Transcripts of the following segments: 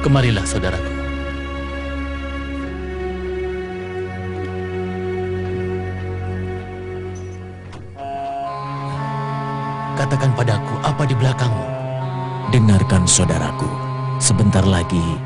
Kemarilah, saudaraku. Katakan padaku, apa di belakangmu? Dengarkan, saudaraku. Sebentar lagi,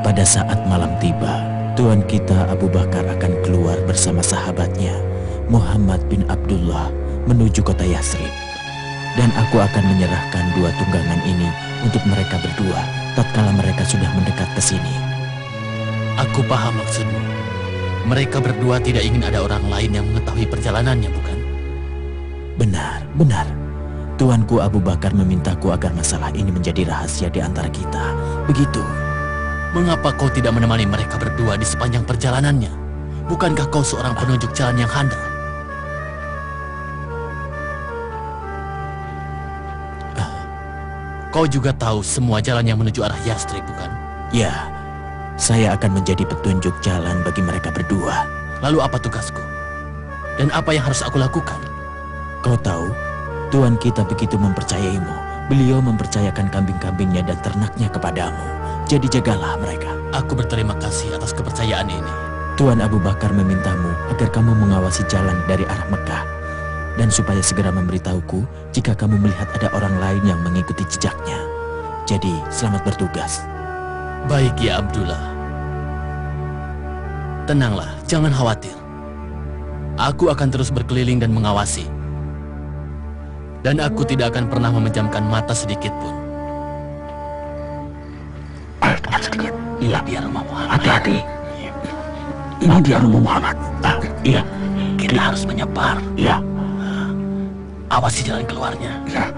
pada saat malam tiba, Tuan kita Abu Bakar akan keluar bersama sahabatnya, Muhammad bin Abdullah, menuju kota Yasrib. Dan aku akan menyerahkan dua tunggangan ini untuk mereka berdua tatkala mereka sudah mendekat ke sini. Aku paham maksudmu. Mereka berdua tidak ingin ada orang lain yang mengetahui perjalanannya, bukan? Benar, benar. Tuanku Abu Bakar memintaku agar masalah ini menjadi rahasia di antara kita. Begitu. Mengapa kau tidak menemani mereka berdua di sepanjang perjalanannya? Bukankah kau seorang penunjuk jalan yang handal? Kau juga tahu semua jalan yang menuju arah Yasrib, bukan? Ya, saya akan menjadi petunjuk jalan bagi mereka berdua. Lalu apa tugasku? Dan apa yang harus aku lakukan? Kau tahu, Tuan kita begitu mempercayaimu. Beliau mempercayakan kambing-kambingnya dan ternaknya kepadamu. Jadi jagalah mereka. Aku berterima kasih atas kepercayaan ini. Tuan Abu Bakar memintamu agar kamu mengawasi jalan dari arah Mekah. Dan supaya segera memberitahuku jika kamu melihat ada orang lain yang mengikuti jejaknya. Jadi, selamat bertugas. Baik ya, Abdullah. Tenanglah, jangan khawatir. Aku akan terus berkeliling dan mengawasi. Dan aku tidak akan pernah memejamkan mata sedikit pun. Ayo, teman sedikit. Iya, dia rumah Muhammad. Hati-hati. Ini dia rumah Muhammad. Iya. Kita harus menyebar. Iya. Awasi jalan keluarnya. Ya,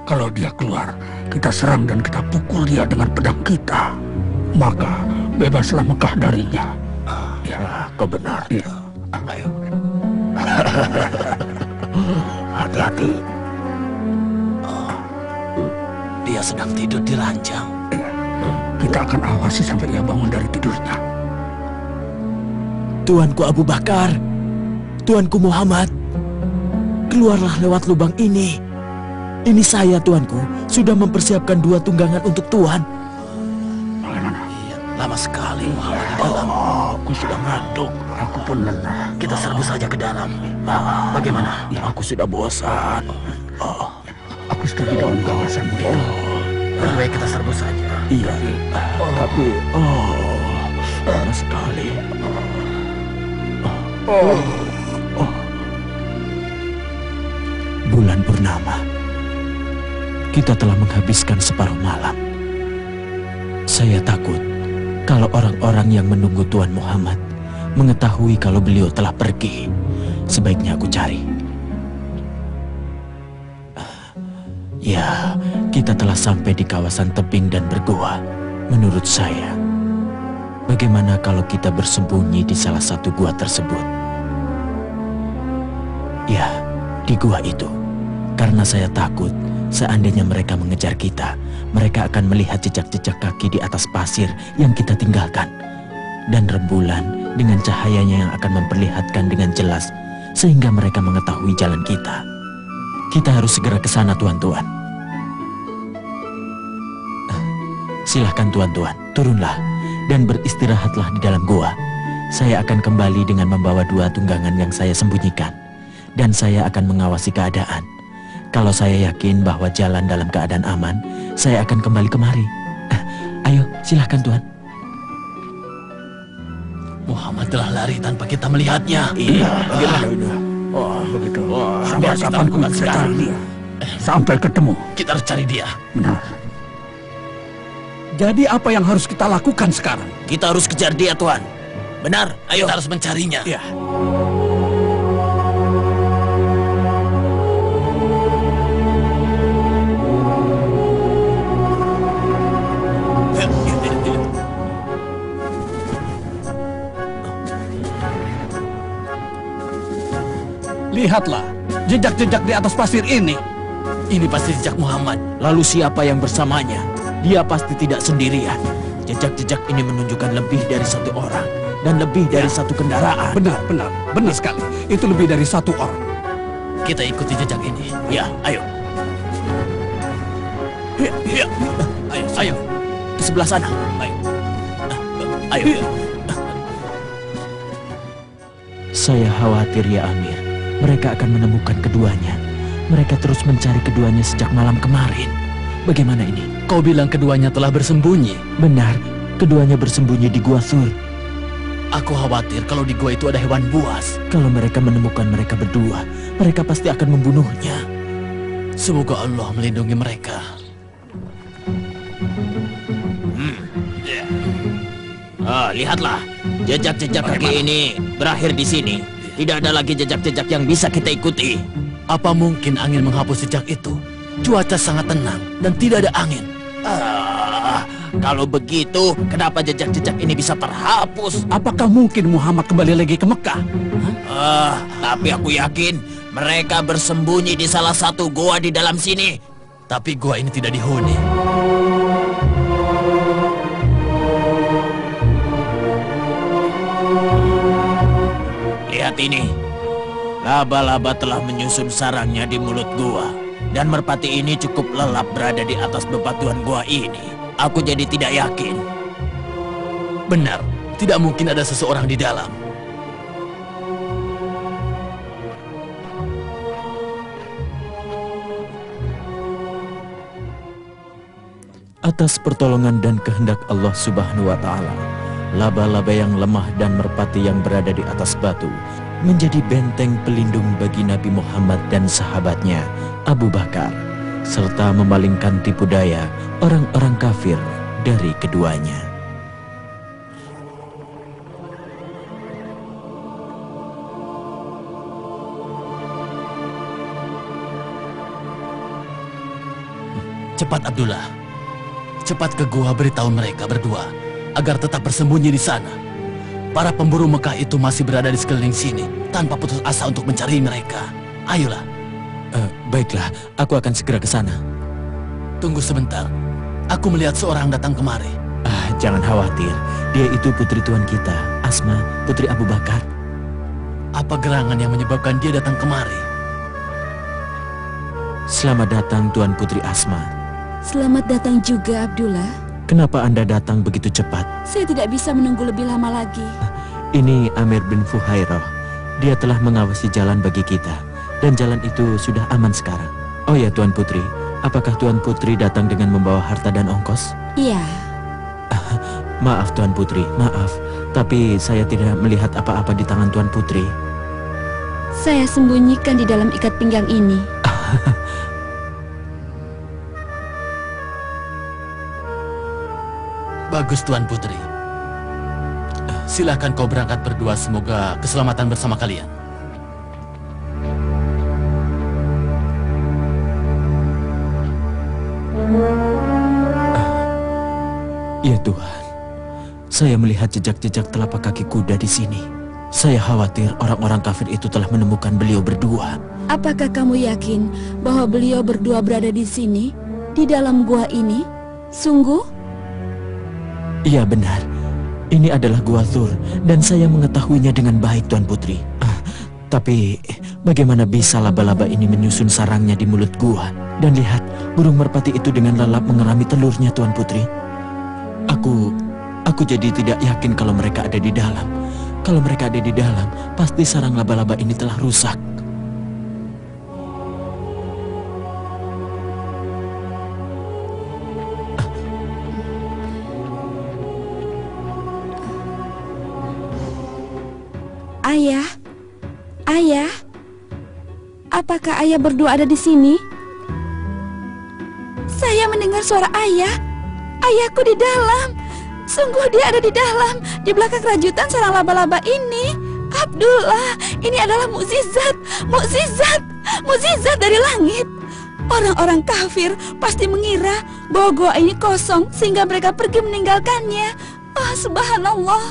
kalau dia keluar, kita serang dan kita pukul dia dengan pedang kita. Maka bebaslah Mekah darinya. Ya, kau benar. Ya. Ayo. Hati-hati. Dia sedang tidur di ranjang. Kita akan awasi sampai ia bangun dari tidurnya. Tuanku Abu Bakar, Tuanku Muhammad, keluarlah lewat lubang ini. Ini saya, Tuanku, sudah mempersiapkan dua tunggangan untuk Tuan. Bagaimana? Iya, lama sekali Muhammad di dalam. Aku sudah ngantuk. Aku pun lelah. Kita serbu saja ke dalam. Bagaimana? Aku sudah bosan. Aku setuju dengan gagasanmu. Lebih baik kita serbu saja. Iya, tapi panas sekali. Bulan purnama. Kita telah menghabiskan separuh malam. Saya takut kalau orang-orang yang menunggu Tuan Muhammad mengetahui kalau beliau telah pergi. Sebaiknya aku cari. Ya, kita telah sampai di kawasan tebing dan bergoa. Menurut saya, bagaimana kalau kita bersembunyi di salah satu gua tersebut? Ya, di gua itu. Karena saya takut seandainya mereka mengejar kita, mereka akan melihat jejak-jejak kaki di atas pasir yang kita tinggalkan. Dan rembulan dengan cahayanya yang akan memperlihatkan dengan jelas sehingga mereka mengetahui jalan kita. Kita harus segera ke sana, tuan-tuan. Silahkan tuan-tuan, turunlah dan beristirahatlah di dalam gua. Saya akan kembali dengan membawa dua tunggangan yang saya sembunyikan. Dan saya akan mengawasi keadaan. Kalau saya yakin bahwa jalan dalam keadaan aman, saya akan kembali kemari. Ayo, silahkan Tuan. Muhammad telah lari tanpa kita melihatnya. Iya, Bagaimana ini? Oh, begitu. Sampai kapan ku bisa cari dia? Sampai ketemu. Kita harus cari dia. Benar. Jadi apa yang harus kita lakukan sekarang? Kita harus kejar dia, Tuan. Benar, ayo. Kita harus mencarinya. Ya. Lihatlah, jejak-jejak di atas pasir ini. Ini pasti jejak Muhammad. Lalu siapa yang bersamanya? Dia pasti tidak sendirian. Jejak-jejak ini menunjukkan lebih dari satu orang dan lebih dari satu kendaraan. Benar sekali. Itu lebih dari satu orang. Kita ikuti jejak ini. Ya, ayo. Ayo. ke sebelah sana. Baik. Ayo. Saya khawatir ya Amir, mereka akan menemukan keduanya. Mereka terus mencari keduanya sejak malam kemarin. Bagaimana ini? Kau bilang keduanya telah bersembunyi. Benar, keduanya bersembunyi di Gua Sur. Aku khawatir kalau di gua itu ada hewan buas. Kalau mereka menemukan mereka berdua, mereka pasti akan membunuhnya. Semoga Allah melindungi mereka. Lihatlah, jejak-jejak kaki ini berakhir di sini. Tidak ada lagi jejak-jejak yang bisa kita ikuti. Apa mungkin angin menghapus jejak itu? Cuaca sangat tenang dan tidak ada angin. Kalau begitu, kenapa jejak-jejak ini bisa terhapus? Apakah mungkin Muhammad kembali lagi ke Mekah? Tapi aku yakin mereka bersembunyi di salah satu goa di dalam sini. Tapi gua ini tidak dihuni. Lihat ini. Laba-laba telah menyusun sarangnya di mulut gua. Dan merpati ini cukup lelap berada di atas bebatuan gua ini. Aku jadi tidak yakin. Benar, tidak mungkin ada seseorang di dalam. Atas pertolongan dan kehendak Allah Subhanahu wa Ta'ala, laba-laba yang lemah dan merpati yang berada di atas batu menjadi benteng pelindung bagi Nabi Muhammad dan sahabatnya, Abu Bakar, serta memalingkan tipu daya orang-orang kafir dari keduanya. Cepat Abdullah, cepat ke gua beritahu mereka berdua agar tetap bersembunyi di sana. Para pemburu Mekah itu masih berada di sekeliling sini tanpa putus asa untuk mencari mereka. Ayolah. Baiklah, aku akan segera ke sana. Tunggu sebentar. Aku melihat seorang datang kemari. Jangan khawatir, dia itu putri tuan kita, Asma, putri Abu Bakar. Apa gerangan yang menyebabkan dia datang kemari? Selamat datang Tuan Putri Asma. Selamat datang juga, Abdullah. Kenapa Anda datang begitu cepat? Saya tidak bisa menunggu lebih lama lagi. Ini Amir bin Fuhairah. Dia telah mengawasi jalan bagi kita. Dan jalan itu sudah aman sekarang. Oh ya Tuan Putri, apakah Tuan Putri datang dengan membawa harta dan ongkos? Iya. Maaf Tuan Putri, maaf. Tapi saya tidak melihat apa-apa di tangan Tuan Putri. Saya sembunyikan di dalam ikat pinggang ini. Bagus Tuan Putri. Silahkan kau berangkat berdua, semoga keselamatan bersama kalian. Ya Tuhan, saya melihat jejak-jejak telapak kaki kuda di sini. Saya khawatir orang-orang kafir itu telah menemukan beliau berdua. Apakah kamu yakin bahwa beliau berdua berada di sini, di dalam gua ini? Sungguh? Iya benar, ini adalah Gua Thur dan saya mengetahuinya dengan baik Tuan Putri. Tapi bagaimana bisa laba-laba ini menyusun sarangnya di mulut gua? Dan lihat, burung merpati itu dengan lelap mengerami telurnya Tuan Putri. Aku jadi tidak yakin kalau mereka ada di dalam. Kalau mereka ada di dalam, pasti sarang laba-laba ini telah rusak. Ayah, ayah, apakah ayah berdua ada di sini? Saya mendengar suara ayah. Ayahku di dalam. Sungguh dia ada di dalam, di belakang rajutan sarang laba-laba ini. Abdullah, ini adalah mukjizat, mukjizat, mukjizat dari langit. Orang-orang kafir pasti mengira bahwa gua ini kosong sehingga mereka pergi meninggalkannya. Subhanallah.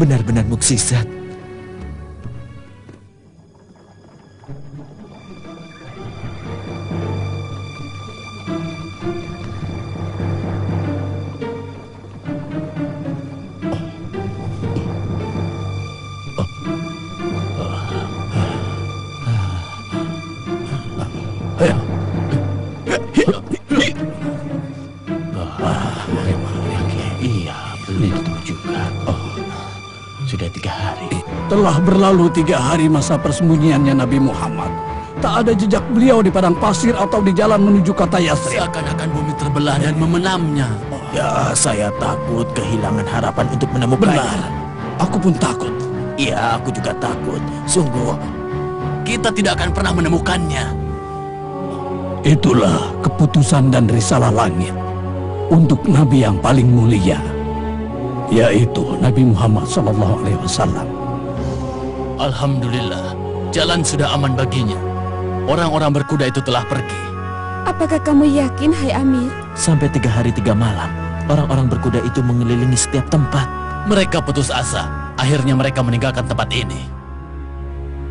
Benar-benar mukjizat. hari. Telah berlalu 3 hari masa persembunyiannya Nabi Muhammad. Tak ada jejak beliau di padang pasir atau di jalan menuju kota Yathrib. Seakan-akan bumi terbelah dan memenamnya. Ya, saya takut kehilangan harapan untuk menemukannya. Benar, aku pun takut. Iya, aku juga takut. Sungguh, Kita tidak akan pernah menemukannya. Itulah keputusan dan risalah langit untuk Nabi yang paling mulia, yaitu Nabi Muhammad SAW. Alhamdulillah, jalan sudah aman baginya. Orang-orang berkuda itu telah pergi. Apakah kamu yakin, hai Amir? sampai 3 hari 3 malam, orang-orang berkuda itu mengelilingi setiap tempat. Mereka putus asa. Akhirnya mereka meninggalkan tempat ini.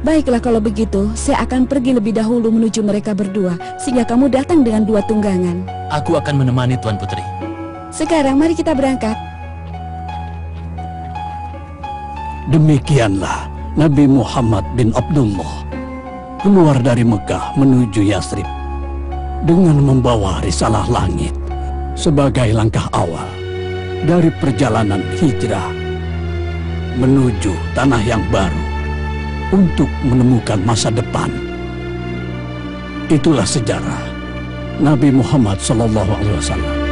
Baiklah kalau begitu, saya akan pergi lebih dahulu menuju mereka berdua, sehingga kamu datang dengan 2 tunggangan. Aku akan menemani Tuan Putri. Sekarang mari kita berangkat. Demikianlah Nabi Muhammad bin Abdullah keluar dari Mekah menuju Yathrib dengan membawa risalah langit sebagai langkah awal dari perjalanan hijrah menuju tanah yang baru untuk menemukan masa depan. Itulah sejarah Nabi Muhammad SAW.